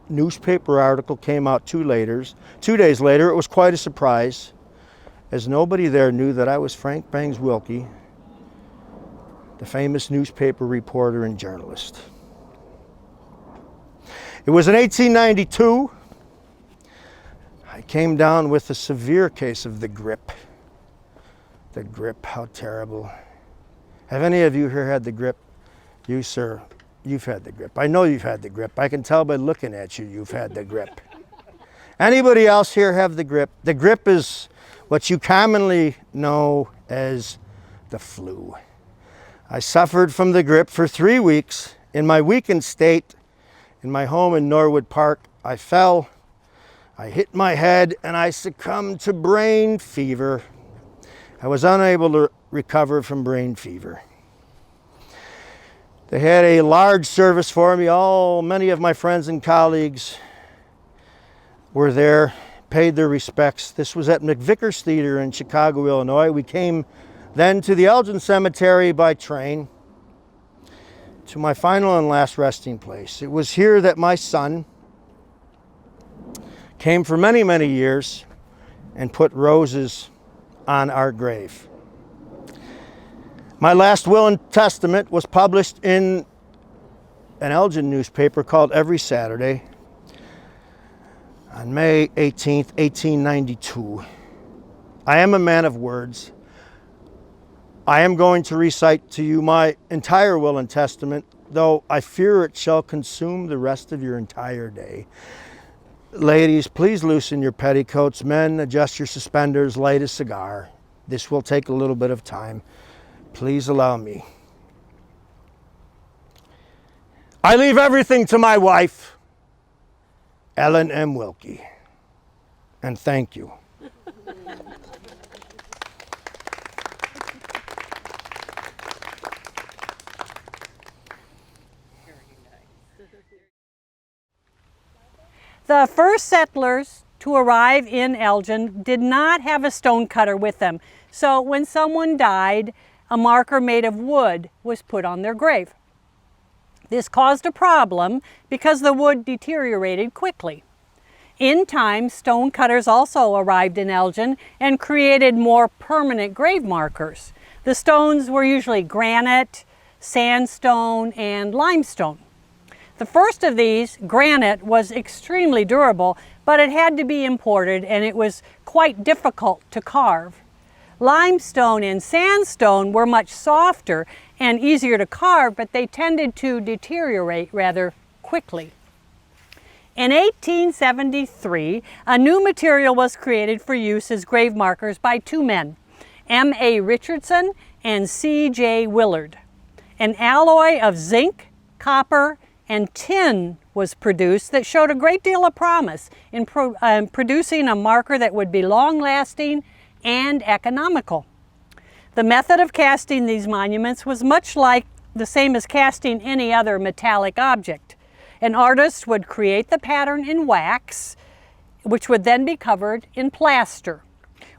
newspaper article came out 2 days later, it was quite a surprise, as nobody there knew that I was Frank Bangs Wilkie, the famous newspaper reporter and journalist. It was in 1892. I came down with a severe case of the grip. The grip, how terrible. Have any of you here had the grip? You, sir, you've had the grip. I know you've had the grip. I can tell by looking at you, you've had the grip. Anybody else here have the grip? The grip is what you commonly know as the flu. I suffered from the grip for 3 weeks. In my weakened state, in my home in Norwood Park, I fell, I hit my head, and I succumbed to brain fever. I was unable to recover from brain fever. They had a large service for me. Many of my friends and colleagues were there, paid their respects. This was at McVickers Theater in Chicago, Illinois. We came then to the Elgin Cemetery by train to my final and last resting place. It was here that my son came for many, many years and put roses on our grave. My last will and testament was published in an Elgin newspaper called Every Saturday on May 18th, 1892. I am a man of words. I am going to recite to you my entire will and testament, though I fear it shall consume the rest of your entire day. Ladies, please loosen your petticoats. Men, adjust your suspenders, light a cigar. This will take a little bit of time. Please allow me. I leave everything to my wife, Ellen M. Wilkie, and thank you. The first settlers to arrive in Elgin did not have a stone cutter with them. So when someone died, a marker made of wood was put on their grave. This caused a problem because the wood deteriorated quickly. In time, stone cutters also arrived in Elgin and created more permanent grave markers. The stones were usually granite, sandstone, and limestone. The first of these, granite, was extremely durable, but it had to be imported and it was quite difficult to carve. Limestone and sandstone were much softer and easier to carve, but they tended to deteriorate rather quickly. In 1873, a new material was created for use as grave markers by 2 men, M.A. Richardson and C.J. Willard. An alloy of zinc, copper, and tin was produced that showed a great deal of promise in producing a marker that would be long-lasting and economical. The method of casting these monuments was much like the same as casting any other metallic object. An artist would create the pattern in wax, which would then be covered in plaster.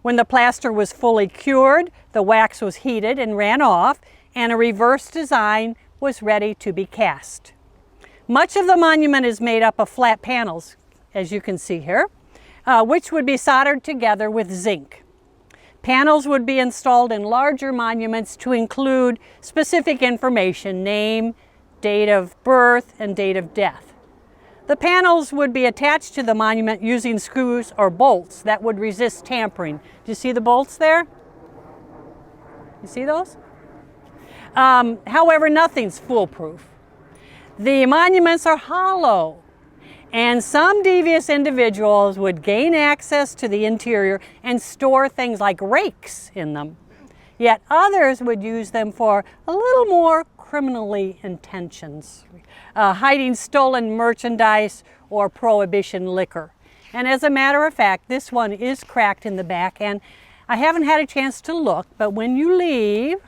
When the plaster was fully cured, the wax was heated and ran off, and a reverse design was ready to be cast. Much of the monument is made up of flat panels, as you can see here, which would be soldered together with zinc. Panels would be installed in larger monuments to include specific information, name, date of birth, and date of death. The panels would be attached to the monument using screws or bolts that would resist tampering. Do you see the bolts there? You see those? However, nothing's foolproof. The monuments are hollow, and some devious individuals would gain access to the interior and store things like rakes in them. Yet others would use them for a little more criminally intentions, hiding stolen merchandise or prohibition liquor. And as a matter of fact, this one is cracked in the back, and I haven't had a chance to look, but when you leave,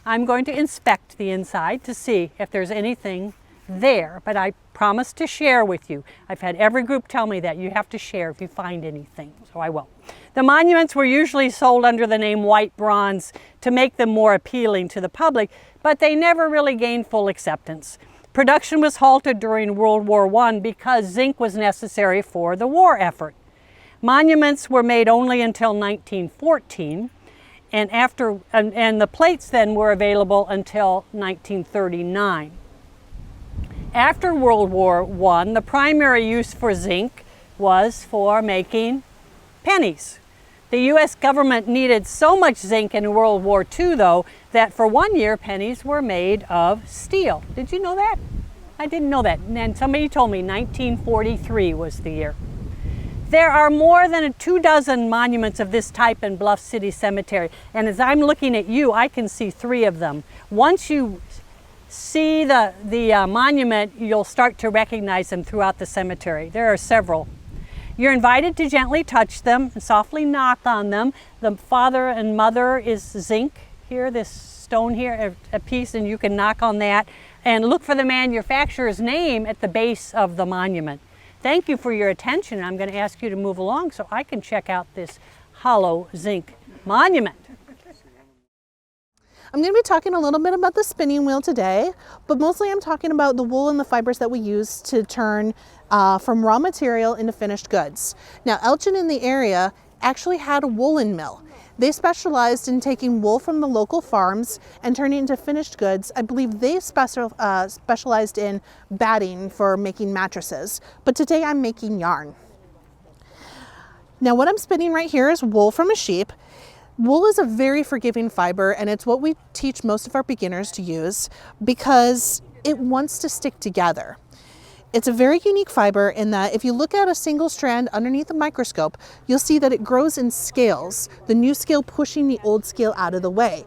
I'm going to inspect the inside to see if there's anything there, but I promise to share with you. I've had every group tell me that you have to share if you find anything, so I will. The monuments were usually sold under the name white bronze to make them more appealing to the public, but they never really gained full acceptance. Production was halted during World War I because zinc was necessary for the war effort. Monuments were made only until 1914, and the plates then were available until 1939. After World War I, the primary use for zinc was for making pennies. The U.S. government needed so much zinc in World War II, though, that for 1 year pennies were made of steel. Did you know that? I didn't know that. And somebody told me 1943 was the year. There are more than 24 monuments of this type in Bluff City Cemetery. And as I'm looking at you, I can see 3 of them. Once you see the monument, you'll start to recognize them throughout the cemetery. There are several. You're invited to gently touch them and softly knock on them. The father and mother is zinc here, this stone here, a piece, and you can knock on that and look for the manufacturer's name at the base of the monument. Thank you for your attention. I'm going to ask you to move along so I can check out this hollow zinc monument. I'm going to be talking a little bit about the spinning wheel today, but mostly I'm talking about the wool and the fibers that we use to turn from raw material into finished goods. Now, Elgin in the area actually had a woolen mill. They specialized in taking wool from the local farms and turning it into finished goods. I believe they specialized in batting for making mattresses, but today I'm making yarn. Now, what I'm spinning right here is wool from a sheep. Wool is a very forgiving fiber, and it's what we teach most of our beginners to use because it wants to stick together. It's a very unique fiber in that if you look at a single strand underneath a microscope, you'll see that it grows in scales, the new scale pushing the old scale out of the way,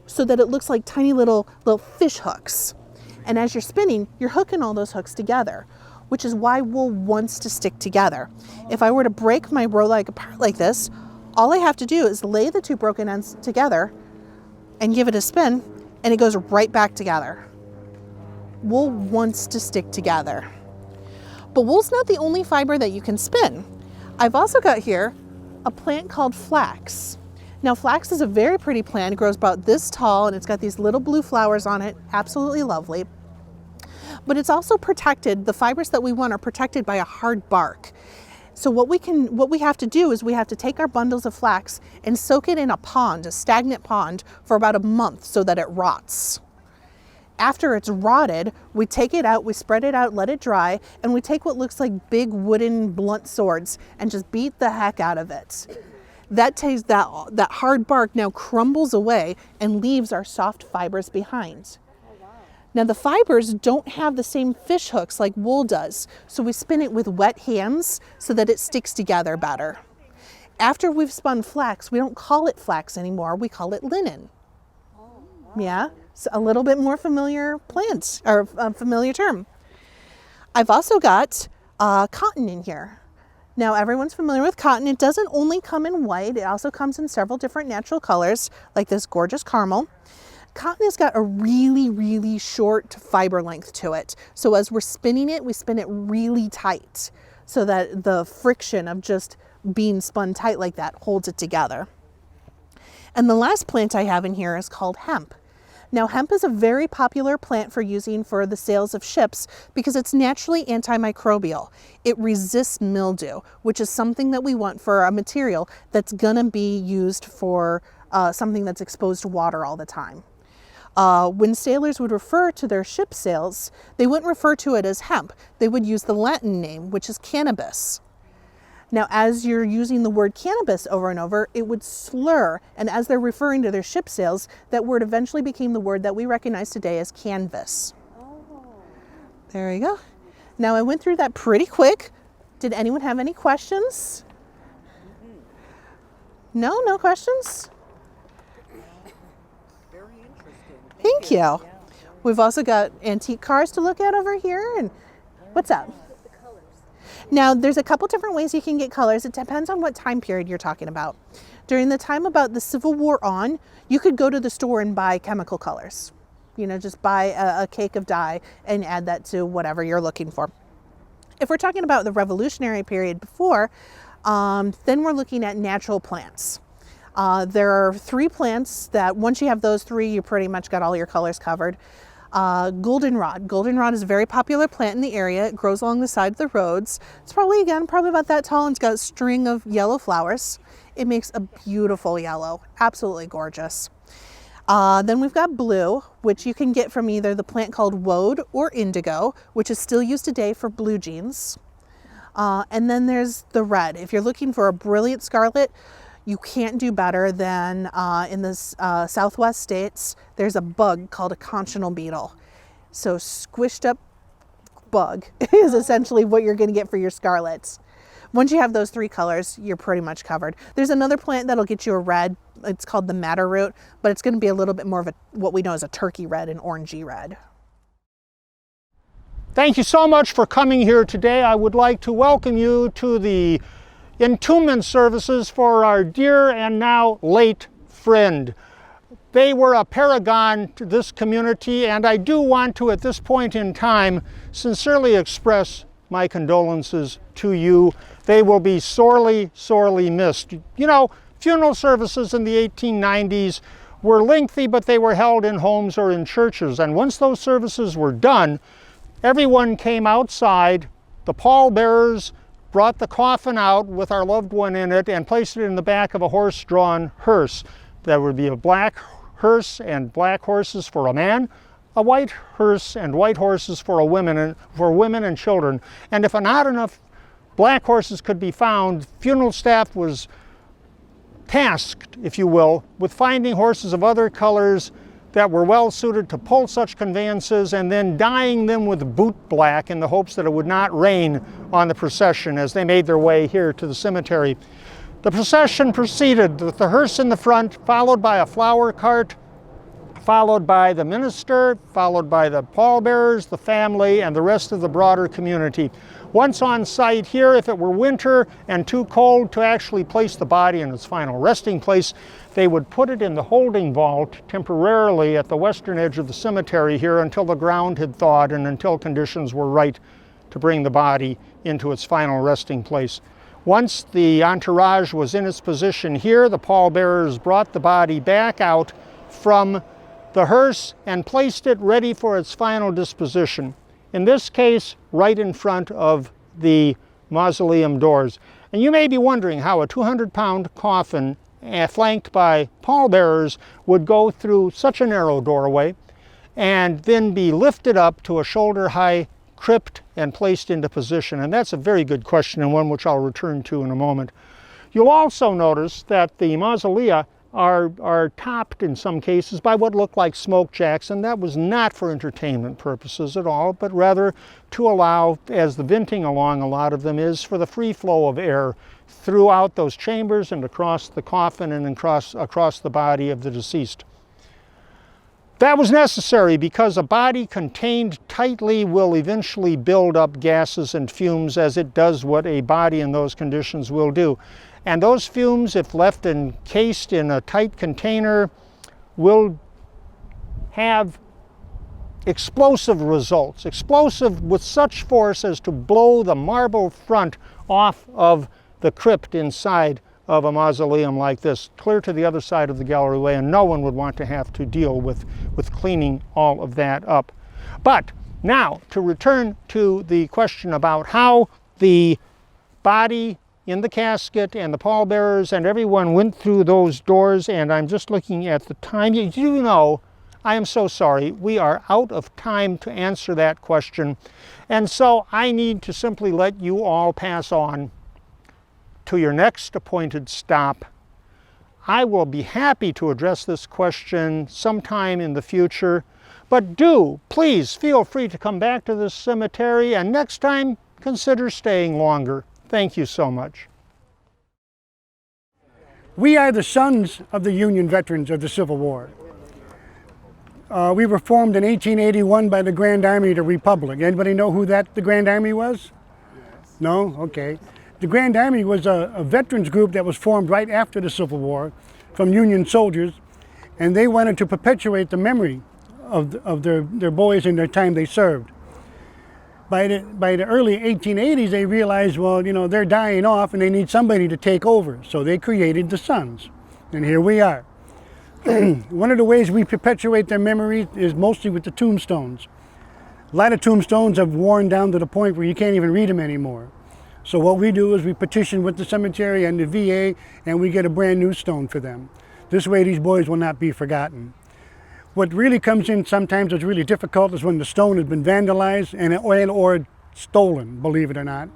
so that it looks like tiny little fish hooks. And as you're spinning, you're hooking all those hooks together, which is why wool wants to stick together. If I were to break my row apart like this, all I have to do is lay the 2 broken ends together and give it a spin, and it goes right back together. Wool wants to stick together. But wool's not the only fiber that you can spin. I've also got here a plant called flax. Now, flax is a very pretty plant. It grows about this tall, and it's got these little blue flowers on it. Absolutely lovely. But it's also protected. The fibers that we want are protected by a hard bark. So what we have to do is we have to take our bundles of flax and soak it in a pond, a stagnant pond, for about a month so that it rots. After it's rotted, we take it out, we spread it out, let it dry, and we take what looks like big wooden blunt swords and just beat the heck out of it. That hard bark now crumbles away and leaves our soft fibers behind. Now, the fibers don't have the same fish hooks like wool does, so we spin it with wet hands so that it sticks together better. After we've spun flax, we don't call it flax anymore, we call it linen. Yeah, so a little bit more familiar plant, or a familiar term. I've also got cotton in here. Now, everyone's familiar with cotton. It doesn't only come in white, it also comes in several different natural colors, like this gorgeous caramel. Cotton has got a really, really short fiber length to it. So as we're spinning it, we spin it really tight so that the friction of just being spun tight like that holds it together. And the last plant I have in here is called hemp. Now, hemp is a very popular plant for using for the sails of ships because it's naturally antimicrobial. It resists mildew, which is something that we want for a material that's gonna be used for something that's exposed to water all the time. When sailors would refer to their ship sails, they wouldn't refer to it as hemp. They would use the Latin name, which is cannabis. Now, as you're using the word cannabis over and over, it would slur, and as they're referring to their ship sails, that word eventually became the word that we recognize today as canvas. There you go. Now, I went through that pretty quick. Did anyone have any questions? No questions? Thank you. We've also got antique cars to look at over here. And what's up? Now, there's a couple different ways you can get colors. It depends on what time period you're talking about. During the time about the Civil War on, you could go to the store and buy chemical colors. You know, just buy a cake of dye and add that to whatever you're looking for. If we're talking about the Revolutionary period before, then we're looking at natural plants. There are 3 plants that once you have those 3, you pretty much got all your colors covered. Goldenrod. Goldenrod is a very popular plant in the area. It grows along the side of the roads. It's probably about that tall, and it's got a string of yellow flowers. It makes a beautiful yellow, absolutely gorgeous. Then we've got blue, which you can get from either the plant called woad or indigo, which is still used today for blue jeans. And then there's the red. If you're looking for a brilliant scarlet, you can't do better than in the Southwest states, there's a bug called a conchonal beetle. So squished up bug is essentially what you're going to get for your scarlets. Once you have those three colors, you're pretty much covered. There's another plant that'll get you a red. It's called the madder root, but it's going to be a little bit more of what we know as a turkey red and orangey red. Thank you so much for coming here today. I would like to welcome you to the entombment services for our dear and now late friend. They were a paragon to this community, and I do want to, at this point in time, sincerely express my condolences to you. They will be sorely, sorely missed. You know, funeral services in the 1890s were lengthy, but they were held in homes or in churches. And once those services were done, everyone came outside. The pallbearers brought the coffin out with our loved one in it and placed it in the back of a horse-drawn hearse. There would be a black hearse and black horses for a man, a white hearse and white horses for women and children. And if not enough black horses could be found, funeral staff was tasked, if you will, with finding horses of other colors that were well suited to pull such conveyances and then dyeing them with boot black in the hopes that it would not rain on the procession as they made their way here to the cemetery. The procession proceeded with the hearse in the front, followed by a flower cart, followed by the minister, followed by the pallbearers, the family, and the rest of the broader community. Once on site here, if it were winter and too cold to actually place the body in its final resting place, they would put it in the holding vault temporarily at the western edge of the cemetery here until the ground had thawed and until conditions were right to bring the body into its final resting place. Once the entourage was in its position here, the pallbearers brought the body back out from the hearse and placed it ready for its final disposition. In this case, right in front of the mausoleum doors. And you may be wondering how a 200-pound coffin flanked by pallbearers would go through such a narrow doorway and then be lifted up to a shoulder-high crypt and placed into position. And that's a very good question, and one which I'll return to in a moment. You'll also notice that the mausolea are topped in some cases by what look like smoke jacks, and that was not for entertainment purposes at all, but rather to allow, as the venting along a lot of them is, for the free flow of air throughout those chambers and across the coffin and across the body of the deceased. That was necessary because a body contained tightly will eventually build up gases and fumes, as it does what a body in those conditions will do. And those fumes, if left encased in a tight container, will have explosive results. Explosive with such force as to blow the marble front off of the crypt inside of a mausoleum like this, clear to the other side of the gallery, and no one would want to have to deal with cleaning all of that up. But now, to return to the question about how the body in the casket and the pallbearers and everyone went through those doors, and I'm just looking at the time. You do know, I am so sorry, we are out of time to answer that question, and so I need to simply let you all pass on to your next appointed stop. I will be happy to address this question sometime in the future, but do please feel free to come back to this cemetery, and next time consider staying longer. Thank you so much. We are the sons of the Union veterans of the Civil War. We were formed in 1881 by the Grand Army of the Republic. Anybody know who the Grand Army was? Yes. No? Okay. The Grand Army was a veterans group that was formed right after the Civil War from Union soldiers, and they wanted to perpetuate the memory of their boys and their time they served. By the early 1880s, they realized, well, you know, they're dying off and they need somebody to take over. So they created the Sons, and here we are. One of the ways we perpetuate their memory is mostly with the tombstones. A lot of tombstones have worn down to the point where you can't even read them anymore. So what we do is we petition with the cemetery and the VA, and we get a brand new stone for them. This way these boys will not be forgotten. What really comes in sometimes is really difficult is when the stone has been vandalized and or stolen, believe it or not.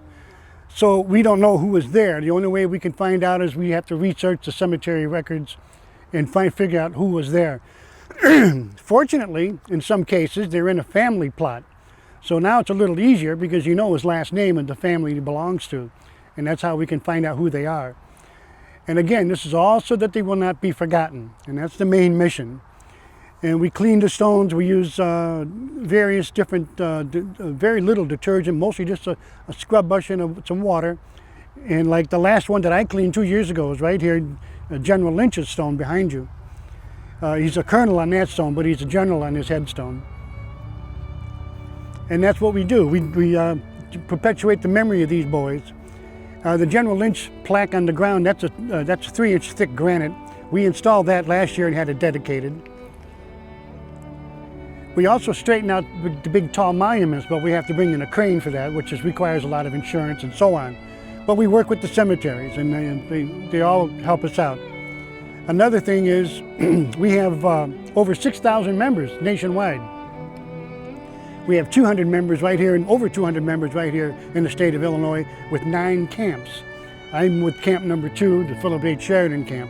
So we don't know who was there. The only way we can find out is we have to research the cemetery records and figure out who was there. Fortunately, in some cases, they're in a family plot. So now it's a little easier because you know his last name and the family he belongs to. And that's how we can find out who they are. And again, this is all so that they will not be forgotten. And that's the main mission. And we clean the stones. We use various different, very little detergent, mostly just a scrub brush and some water. And like the last one that I cleaned 2 years ago is right here, General Lynch's stone behind you. He's a colonel on that stone, but he's a general on his headstone. And that's what we do. We perpetuate the memory of these boys. The General Lynch plaque on the ground, that's a 3-inch thick granite. We installed that last year and had it dedicated. We also straighten out the big tall monuments, but we have to bring in a crane for that, which requires a lot of insurance and so on. But we work with the cemeteries and they all help us out. Another thing is we have over 6,000 members nationwide. We have 200 members right here and over 200 members right here in the state of Illinois with 9 camps. I'm with camp number 2, the Philip H. Sheridan camp.